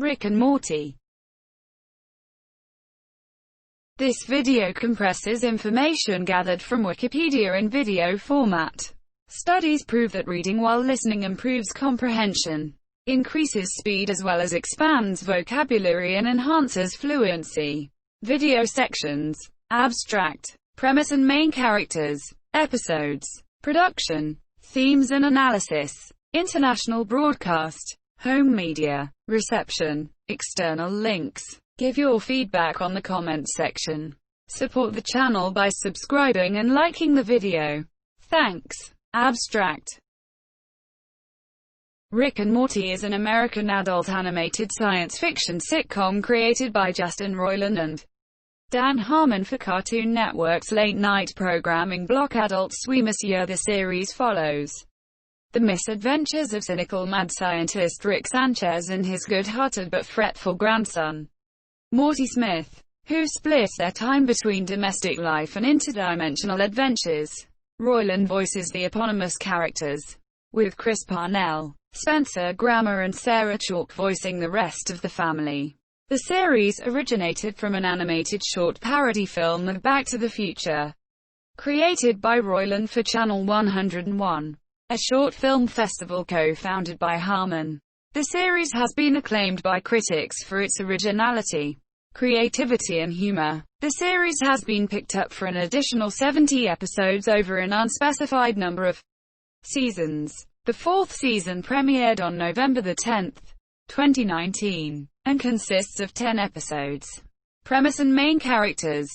Rick and Morty. This video compresses information gathered from Wikipedia in video format. Studies prove that reading while listening improves comprehension, increases speed as well as expands vocabulary and enhances fluency. Video sections. Abstract. Premise and main characters. Episodes. Production. Themes and analysis. International broadcast. Home media. Reception. External links. Give your feedback on the comments section. Support the channel by subscribing and liking the video. Thanks. Abstract. Rick and Morty is an American adult animated science fiction sitcom created by Justin Roiland and Dan Harmon for Cartoon Network's late-night programming block Adult Swim. The series follows the misadventures of cynical mad scientist Rick Sanchez and his good-hearted but fretful grandson, Morty Smith, who split their time between domestic life and interdimensional adventures. Roiland voices the eponymous characters, with Chris Parnell, Spencer Grammer and Sarah Chalk voicing the rest of the family. The series originated from an animated short parody film of Back to the Future, created by Roiland for Channel 101, a short film festival co-founded by Harmon. The series has been acclaimed by critics for its originality, creativity and humor. The series has been picked up for an additional 70 episodes over an unspecified number of seasons. The fourth season premiered on November 10, 2019, and consists of 10 episodes. Premise and main characters.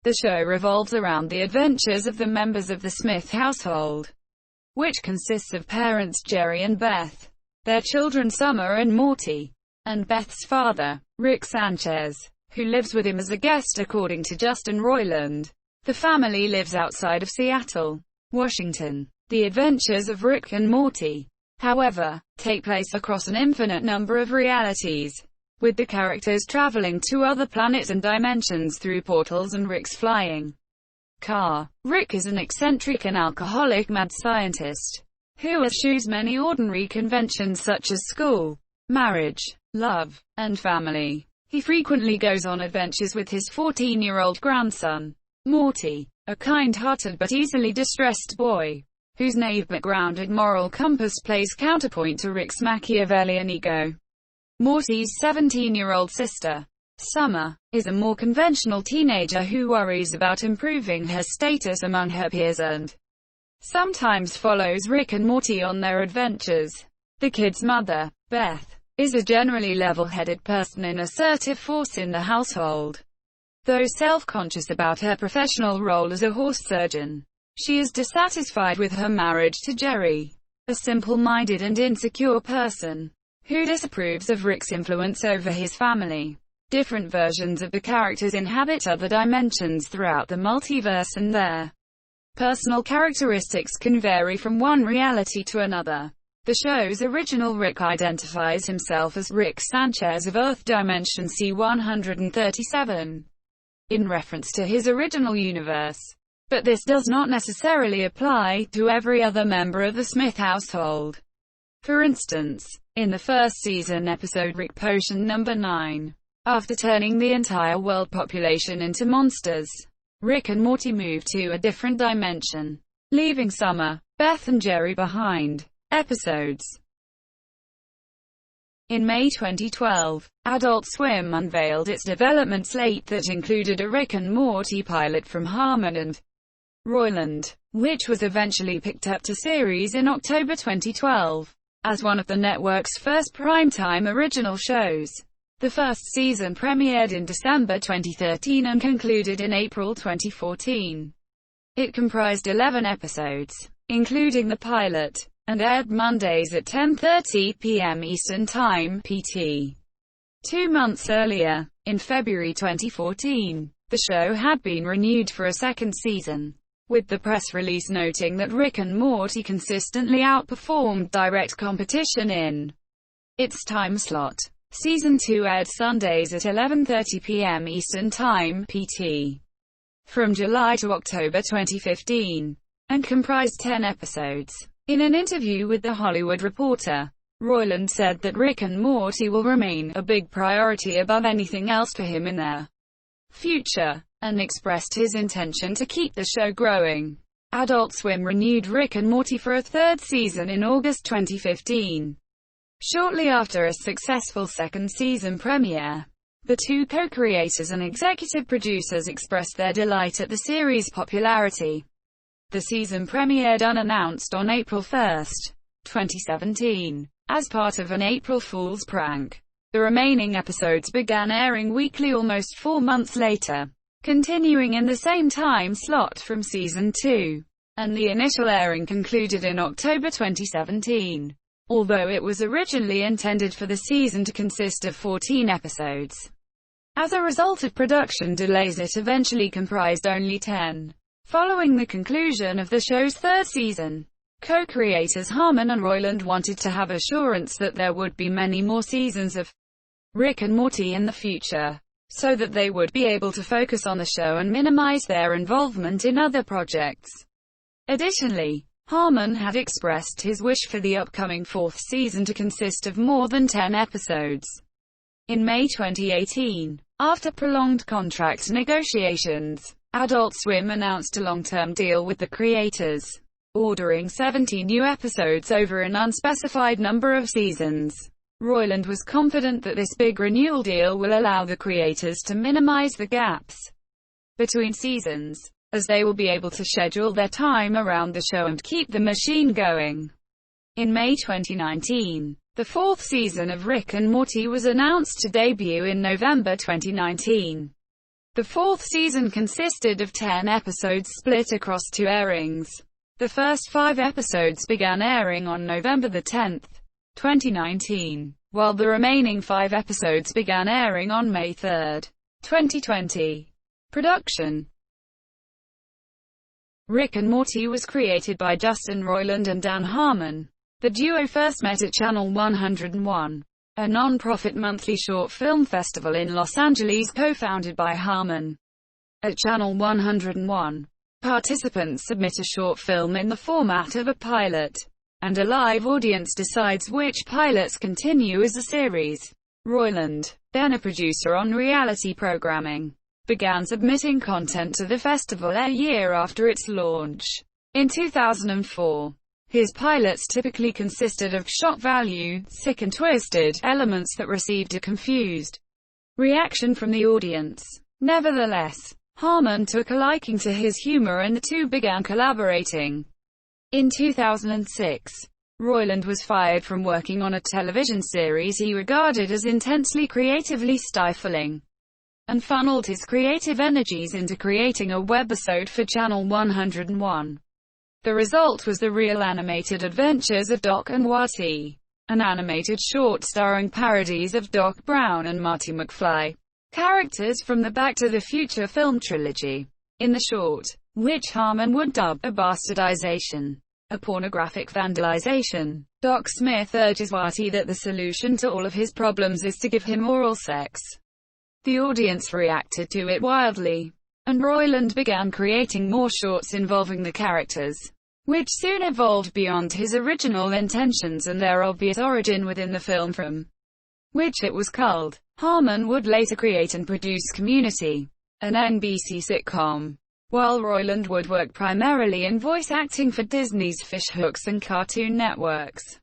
The show revolves around the adventures of the members of the Smith household, which consists of parents Jerry and Beth, their children Summer and Morty, and Beth's father, Rick Sanchez, who lives with him as a guest according to Justin Roiland. The family lives outside of Seattle, Washington. The adventures of Rick and Morty, however, take place across an infinite number of realities, with the characters traveling to other planets and dimensions through portals and Rick's flying car. Rick is an eccentric and alcoholic mad scientist, who eschews many ordinary conventions such as school, marriage, love, and family. He frequently goes on adventures with his 14-year-old grandson, Morty, a kind-hearted but easily distressed boy, whose naive but grounded moral compass plays counterpoint to Rick's Machiavellian ego. Morty's 17-year-old sister, Summer, is a more conventional teenager who worries about improving her status among her peers and sometimes follows Rick and Morty on their adventures. The kid's mother, Beth, is a generally level-headed person and assertive force in the household. Though self-conscious about her professional role as a horse surgeon, she is dissatisfied with her marriage to Jerry, a simple-minded and insecure person, who disapproves of Rick's influence over his family. Different versions of the characters inhabit other dimensions throughout the multiverse and their personal characteristics can vary from one reality to another. The show's original Rick identifies himself as Rick Sanchez of Earth Dimension C-137, in reference to his original universe. But this does not necessarily apply to every other member of the Smith household. For instance, in the first season episode Rick Potion Number 9, after turning the entire world population into monsters, Rick and Morty move to a different dimension, leaving Summer, Beth and Jerry behind. Episodes. In May 2012, Adult Swim unveiled its development slate that included a Rick and Morty pilot from Harmon and Roiland, which was eventually picked up to series in October 2012, as one of the network's first primetime original shows. The first season premiered in December 2013 and concluded in April 2014. It comprised 11 episodes, including the pilot, and aired Mondays at 10:30 p.m. Eastern Time, PT. 2 months earlier, in February 2014, the show had been renewed for a second season, with the press release noting that Rick and Morty consistently outperformed direct competition in its time slot. Season 2 aired Sundays at 11:30 p.m. Eastern Time, PT, from July to October 2015, and comprised 10 episodes. In an interview with The Hollywood Reporter, Roiland said that Rick and Morty will remain a big priority above anything else for him in their future, and expressed his intention to keep the show growing. Adult Swim renewed Rick and Morty for a third season in August 2015. Shortly after a successful second season premiere, the two co-creators and executive producers expressed their delight at the series' popularity. The season premiered unannounced on April 1, 2017, as part of an April Fool's prank. The remaining episodes began airing weekly almost 4 months later, continuing in the same time slot from Season 2, and the initial airing concluded in October 2017, although it was originally intended for the season to consist of 14 episodes. As a result of production delays, it eventually comprised only 10. Following the conclusion of the show's third season, co-creators Harmon and Roiland wanted to have assurance that there would be many more seasons of Rick and Morty in the future, so that they would be able to focus on the show and minimize their involvement in other projects. Additionally, Harmon had expressed his wish for the upcoming fourth season to consist of more than 10 episodes. In May 2018, after prolonged contract negotiations, Adult Swim announced a long-term deal with the creators, ordering 70 new episodes over an unspecified number of seasons. Roiland was confident that this big renewal deal will allow the creators to minimize the gaps between seasons, as they will be able to schedule their time around the show and keep the machine going. In May 2019, the fourth season of Rick and Morty was announced to debut in November 2019. The fourth season consisted of 10 episodes split across 2 airings. The first 5 episodes began airing on November 10, 2019, while the remaining 5 episodes began airing on May 3, 2020. Production. Rick and Morty was created by Justin Roiland and Dan Harmon. The duo first met at Channel 101, a non-profit monthly short film festival in Los Angeles co-founded by Harmon. At Channel 101, participants submit a short film in the format of a pilot, and a live audience decides which pilots continue as a series. Roiland, then a producer on reality programming, began submitting content to the festival a year after its launch. In 2004, his pilots typically consisted of shock value, sick and twisted elements that received a confused reaction from the audience. Nevertheless, Harmon took a liking to his humor and the two began collaborating. In 2006, Roiland was fired from working on a television series he regarded as intensely creatively stifling, and funneled his creative energies into creating a webisode for Channel 101. The result was the Real Animated Adventures of Doc and Marty, an animated short starring parodies of Doc Brown and Marty McFly, characters from the Back to the Future film trilogy. In the short, which Harmon would dub a bastardization, a pornographic vandalization, Doc Smith urges Marty that the solution to all of his problems is to give him oral sex. The audience reacted to it wildly, and Roiland began creating more shorts involving the characters, which soon evolved beyond his original intentions and their obvious origin within the film from which it was culled. Harmon would later create and produce Community, an NBC sitcom, while Roiland would work primarily in voice acting for Disney's Fish Hooks and Cartoon Network's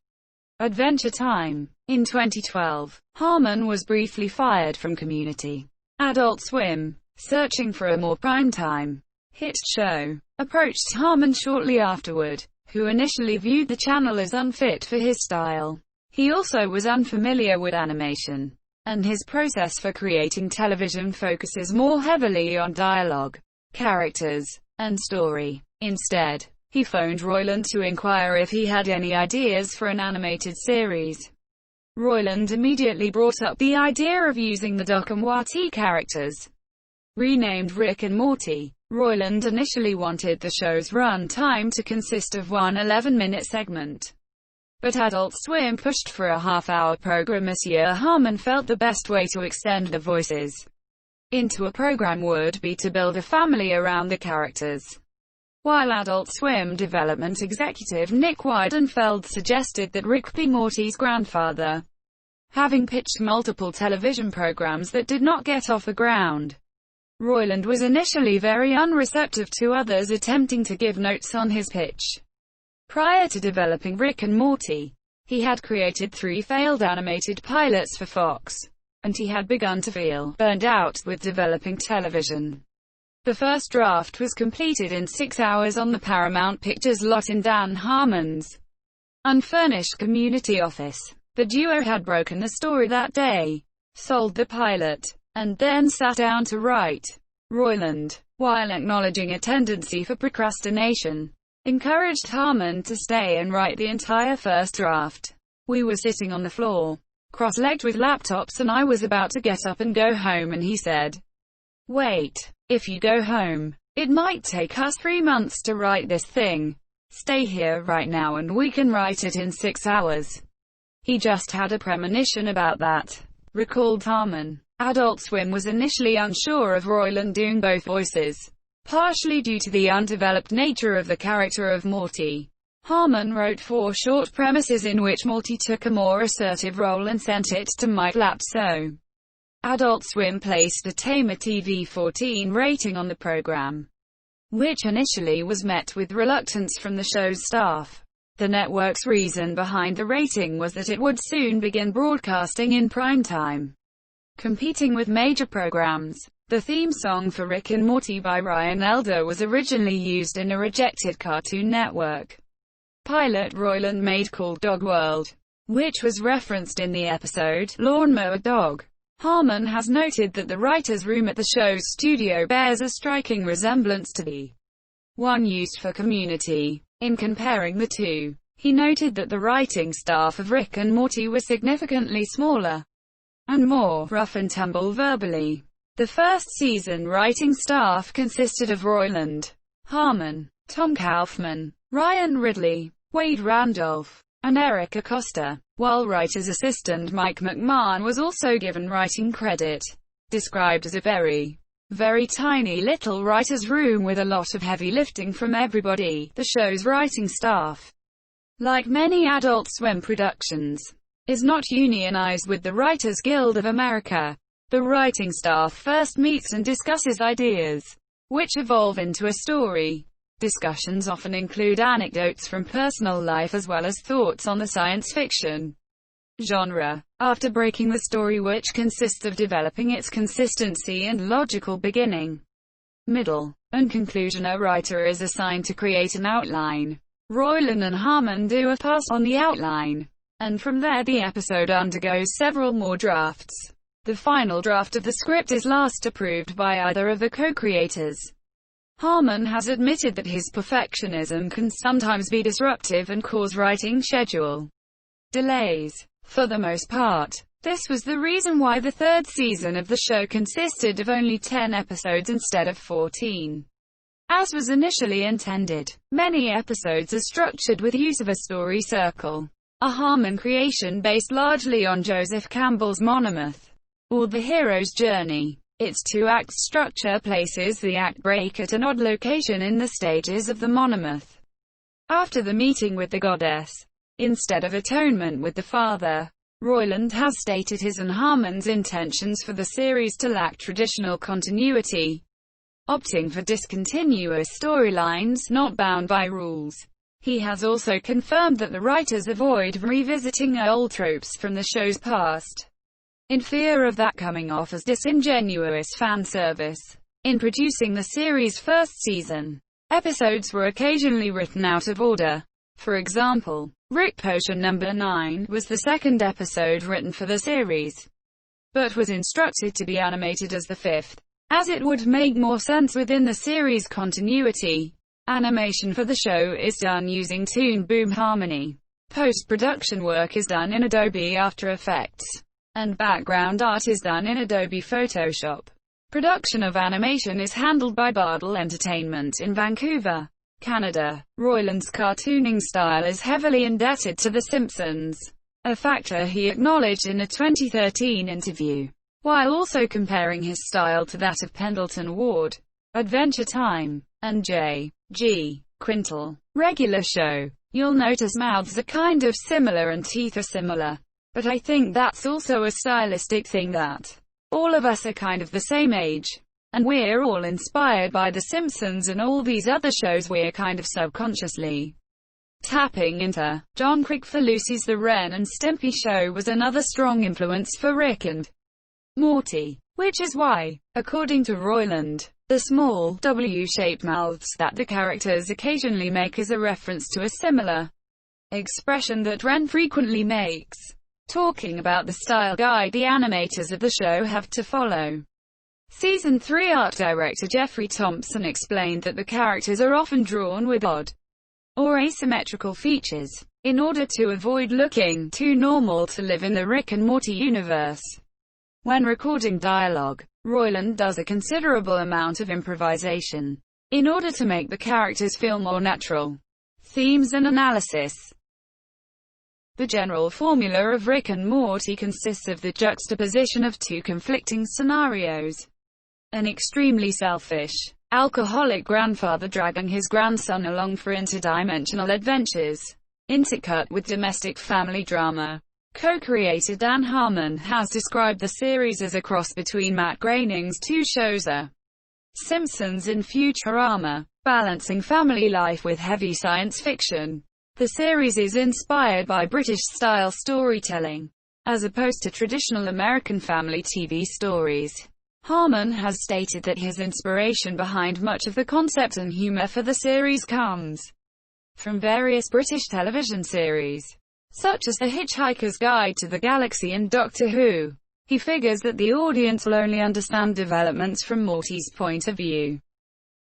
Adventure Time. In 2012, Harmon was briefly fired from Community. Adult Swim, searching for a more primetime hit show, approached Harmon shortly afterward, who initially viewed the channel as unfit for his style. He also was unfamiliar with animation, and his process for creating television focuses more heavily on dialogue, characters, and story. Instead, he phoned Roiland to inquire if he had any ideas for an animated series. Roiland immediately brought up the idea of using the Doc and Marty characters. Renamed Rick and Morty, Roiland initially wanted the show's run time to consist of one 11-minute segment. But Adult Swim pushed for a half-hour program this year. Harmon felt the best way to extend the voices into a program would be to build a family around the characters. while Adult Swim development executive Nick Weidenfeld suggested that Rick be Morty's grandfather, having pitched multiple television programs that did not get off the ground. Roiland was initially very unreceptive to others attempting to give notes on his pitch. Prior to developing Rick and Morty, he had created 3 failed animated pilots for Fox, and he had begun to feel burned out with developing television. The first draft was completed in 6 hours on the Paramount Pictures lot in Dan Harmon's unfurnished community office. The duo had broken the story that day, sold the pilot, and then sat down to write. Roiland, while acknowledging a tendency for procrastination, encouraged Harmon to stay and write the entire first draft. We were sitting on the floor, cross-legged with laptops, and I was about to get up and go home, and he said, "Wait, if you go home, it might take us 3 months to write this thing. Stay here right now and we can write it in 6 hours." He just had a premonition about that, recalled Harmon. Adult Swim was initially unsure of Roiland doing both voices, partially due to the undeveloped nature of the character of Morty. Harmon wrote 4 short premises in which Morty took a more assertive role and sent it to Mike Lapso. Adult Swim placed a tamer TV 14 rating on the program, which initially was met with reluctance from the show's staff. The network's reason behind the rating was that it would soon begin broadcasting in primetime, competing with major programs. The theme song for Rick and Morty by Ryan Elder was originally used in a rejected Cartoon Network pilot Roiland made called Dog World, which was referenced in the episode Lawnmower Dog. Harmon has noted that the writer's room at the show's studio bears a striking resemblance to the one used for Community. In comparing the two, he noted that the writing staff of Rick and Morty was significantly smaller and more rough and tumble verbally. The first season writing staff consisted of Roiland, Harmon, Tom Kaufman, Ryan Ridley, Wade Randolph, and Eric Acosta, while writer's assistant Mike McMahon was also given writing credit. Described as a very tiny little writer's room with a lot of heavy lifting from everybody, the show's writing staff, like many Adult Swim productions, is not unionized with the Writers Guild of America. The writing staff first meets and discusses ideas, which evolve into a story. Discussions often include anecdotes from personal life as well as thoughts on the science fiction genre. After breaking the story, which consists of developing its consistency and logical beginning, middle, and conclusion, a writer is assigned to create an outline. Roiland and Harmon do a pass on the outline, and from there the episode undergoes several more drafts. The final draft of the script is last approved by either of the co-creators. Harmon has admitted that his perfectionism can sometimes be disruptive and cause writing schedule delays. For the most part, this was the reason why the third season of the show consisted of only 10 episodes instead of 14, as was initially intended. Many episodes are structured with use of a story circle, a Harmon creation based largely on Joseph Campbell's monomyth, or The Hero's Journey. Its 2-act structure places the act break at an odd location in the stages of the monomyth. After the meeting with the goddess, instead of atonement with the father, Roiland has stated his and Harmon's intentions for the series to lack traditional continuity, opting for discontinuous storylines not bound by rules. He has also confirmed that the writers avoid revisiting old tropes from the show's past, in fear of that coming off as disingenuous fan service. In producing the series' first season, episodes were occasionally written out of order. For example, Rick Potion No. 9 was the second episode written for the series, but was instructed to be animated as the 5th, as it would make more sense within the series' continuity. Animation for the show is done using Toon Boom Harmony. Post-production work is done in Adobe After Effects, and background art is done in Adobe Photoshop. Production of animation is handled by Bardell Entertainment in Vancouver, Canada. Roiland's cartooning style is heavily indebted to The Simpsons, a factor he acknowledged in a 2013 interview, while also comparing his style to that of Pendleton Ward, Adventure Time, and J. G. Quintal. Regular show. You'll notice mouths are kind of similar and teeth are similar. But I think that's also a stylistic thing that all of us are kind of the same age. And we're all inspired by The Simpsons and all these other shows we're kind of subconsciously tapping into. John Kricfalusi's The Ren and Stimpy Show was another strong influence for Rick and Morty. Which is why, according to Roiland, the small, W-shaped mouths that the characters occasionally make is a reference to a similar expression that Ren frequently makes, talking about the style guide the animators of the show have to follow. Season 3 art director Jeffrey Thompson explained that the characters are often drawn with odd or asymmetrical features, in order to avoid looking too normal to live in the Rick and Morty universe. When recording dialogue, Roiland does a considerable amount of improvisation, in order to make the characters feel more natural. Themes and analysis. The general formula of Rick and Morty consists of the juxtaposition of two conflicting scenarios. An extremely selfish, alcoholic grandfather dragging his grandson along for interdimensional adventures, intercut with domestic family drama. Co-creator Dan Harmon has described the series as a cross between Matt Groening's two shows, The Simpsons and Futurama, balancing family life with heavy science fiction. The series is inspired by British-style storytelling, as opposed to traditional American family TV stories. Harmon has stated that his inspiration behind much of the concept and humor for the series comes from various British television series, such as The Hitchhiker's Guide to the Galaxy and Doctor Who. He figures that the audience will only understand developments from Morty's point of view.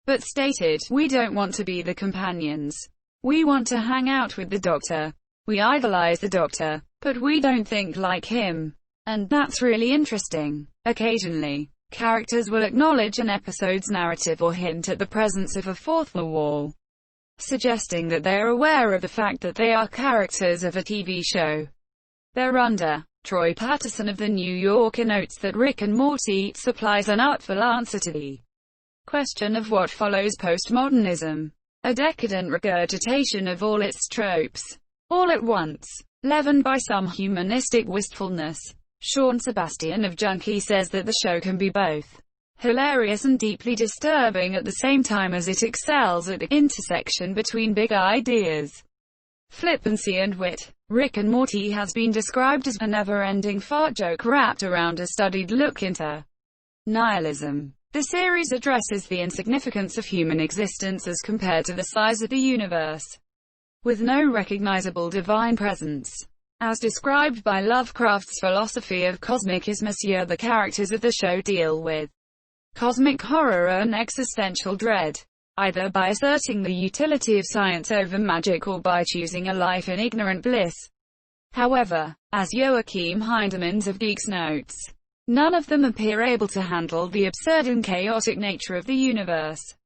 But stated, "We don't want to be the companions. We want to hang out with the Doctor. We idolize the Doctor, but we don't think like him. And that's really interesting." Occasionally, characters will acknowledge an episode's narrative or hint at the presence of a fourth wall, suggesting that they are aware of the fact that they are characters of a TV show. Thereunder, Troy Patterson of The New Yorker notes that Rick and Morty supplies an artful answer to the question of what follows postmodernism, a decadent regurgitation of all its tropes, all at once, leavened by some humanistic wistfulness. Sean Sebastian of Junkie says that the show can be both hilarious and deeply disturbing at the same time, as it excels at the intersection between big ideas, flippancy and wit. Rick and Morty has been described as a never-ending fart joke wrapped around a studied look into nihilism. The series addresses the insignificance of human existence as compared to the size of the universe, with no recognizable divine presence. As described by Lovecraft's philosophy of cosmic ismosure, the characters of the show deal with cosmic horror and existential dread, either by asserting the utility of science over magic or by choosing a life in ignorant bliss. However, as Joachim Hindemans of Geeks notes, none of them appear able to handle the absurd and chaotic nature of the universe,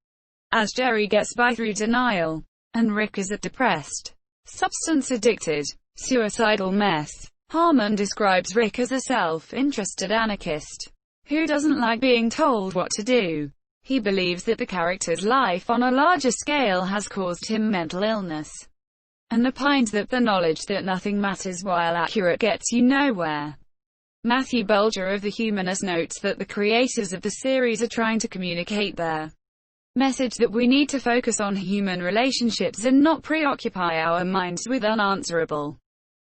as Jerry gets by through denial, and Rick is a depressed, substance-addicted, suicidal mess. Harmon describes Rick as a self-interested anarchist who doesn't like being told what to do. He believes that the character's life on a larger scale has caused him mental illness, and opines that the knowledge that nothing matters while accurate gets you nowhere. Matthew Bulger of The Humanist notes that the creators of the series are trying to communicate their message that we need to focus on human relationships and not preoccupy our minds with unanswerable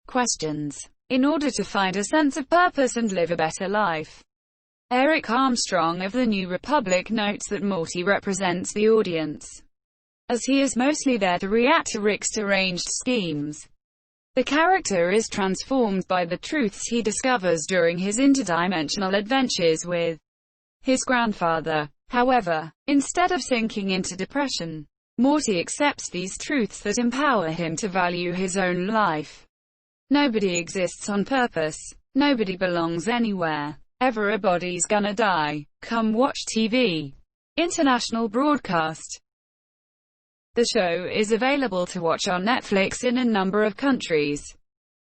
questions, in order to find a sense of purpose and live a better life. Eric Armstrong of The New Republic notes that Morty represents the audience, as he is mostly there to react to Rick's deranged schemes. The character is transformed by the truths he discovers during his interdimensional adventures with his grandfather. However, instead of sinking into depression, Morty accepts these truths that empower him to value his own life. Nobody exists on purpose. Nobody belongs anywhere. Everybody's gonna die. Come watch TV. International broadcast. The show is available to watch on Netflix in a number of countries,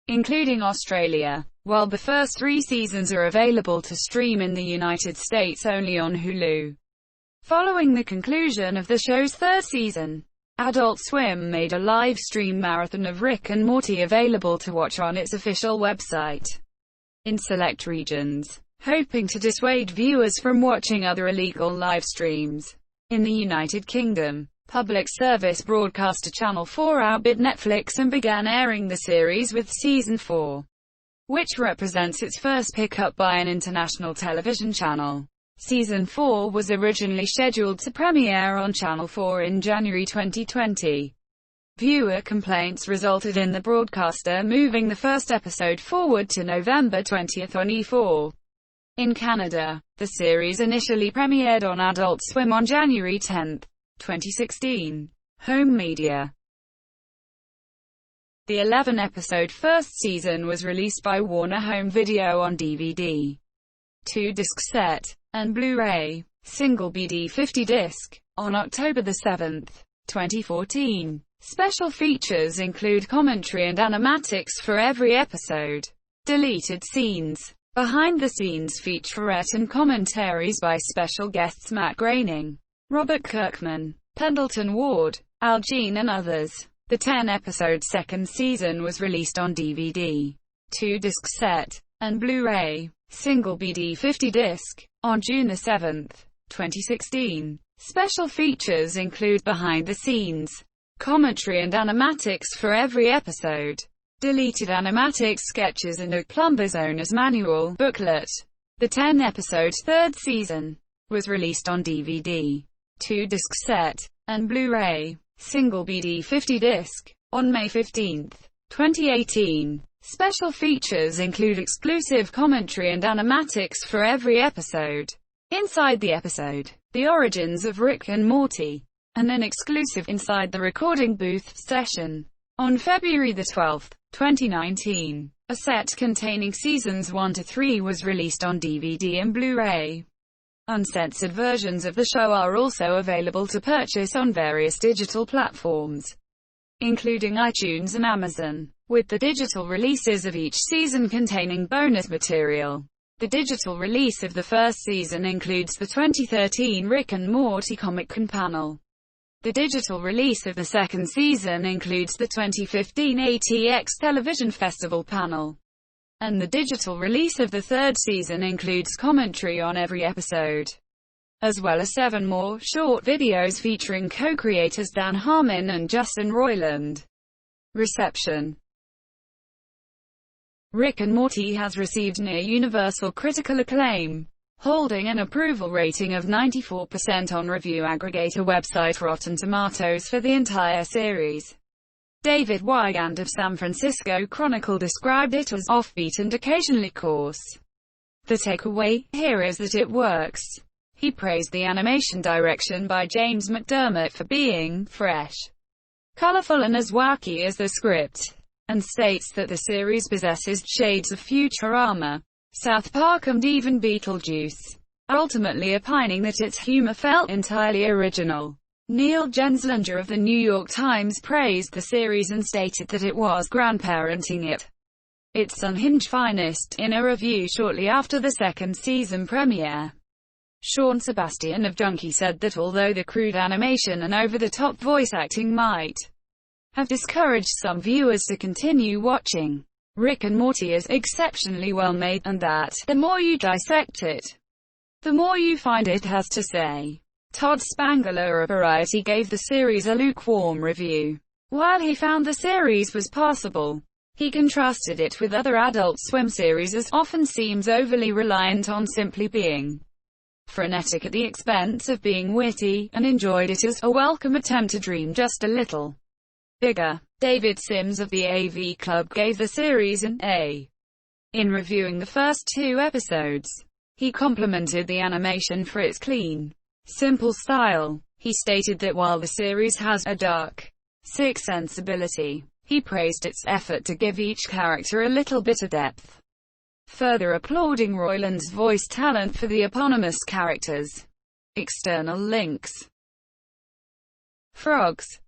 including Australia, while the first 3 seasons are available to stream in the United States only on Hulu. Following the conclusion of the show's third season, Adult Swim made a live stream marathon of Rick and Morty available to watch on its official website in select regions, hoping to dissuade viewers from watching other illegal live streams. In the United Kingdom, public service broadcaster Channel 4 outbid Netflix and began airing the series with Season 4, which represents its first pickup by an international television channel. Season 4 was originally scheduled to premiere on Channel 4 in January 2020. Viewer complaints resulted in the broadcaster moving the first episode forward to November 20 on E4. In Canada, the series initially premiered on Adult Swim on January 10, 2016. Home media. The 11-episode first season was released by Warner Home Video on DVD, 2-disc set, and Blu-ray, single BD50 disc, on October 7, 2014. Special features include commentary and animatics for every episode, deleted scenes, behind-the-scenes featurette and commentaries by special guests Matt Groening, Robert Kirkman, Pendleton Ward, Al Jean and others. The 10-episode second season was released on DVD, 2-disc set, and Blu-ray, single BD50 disc, on June 7, 2016. Special features include behind-the-scenes, commentary and animatics for every episode, deleted animatics sketches and a plumber's owner's manual booklet. The 10-episode third season was released on DVD, 2-disc set, and Blu-ray, single BD50 disc, on May 15, 2018. Special features include exclusive commentary and animatics for every episode, inside the episode, the origins of Rick and Morty, and an exclusive Inside the Recording Booth session. On February 12, 2019, a set containing seasons 1 to 3 was released on DVD and Blu-ray. Uncensored versions of the show are also available to purchase on various digital platforms, including iTunes and Amazon, with the digital releases of each season containing bonus material. The digital release of the first season includes the 2013 Rick and Morty Comic Con panel. The digital release of the second season includes the 2015 ATX Television Festival panel. And the digital release of the third season includes commentary on every episode, as well as 7 more short videos featuring co-creators Dan Harmon and Justin Roiland. Reception. Rick and Morty has received near-universal critical acclaim, holding an approval rating of 94% on review aggregator website Rotten Tomatoes for the entire series. David Wygand of San Francisco Chronicle described it as offbeat and occasionally coarse. The takeaway here is that it works. He praised the animation direction by James McDermott for being fresh, colorful and as wacky as the script, and states that the series possesses shades of Futurama, South Park and even Beetlejuice, ultimately opining that its humor felt entirely original. Neil Genslinger of the New York Times praised the series and stated that it was grandparenting at its unhinged finest, in a review shortly after the second season premiere. Sean Sebastian of Junkie said that although the crude animation and over-the-top voice acting might have discouraged some viewers to continue watching, Rick and Morty is exceptionally well made, and that, the more you dissect it, the more you find it has to say. Todd Spangler of Variety gave the series a lukewarm review. While he found the series was passable, he contrasted it with other Adult Swim series as often seems overly reliant on simply being frenetic at the expense of being witty, and enjoyed it as a welcome attempt to dream just a little bigger. David Sims of the AV Club gave the series an A. In reviewing the first 2 episodes, he complimented the animation for its clean, simple style. He stated that while the series has a dark, sick sensibility, he praised its effort to give each character a little bit of depth, further applauding Roiland's voice talent for the eponymous characters. External links. Frogs.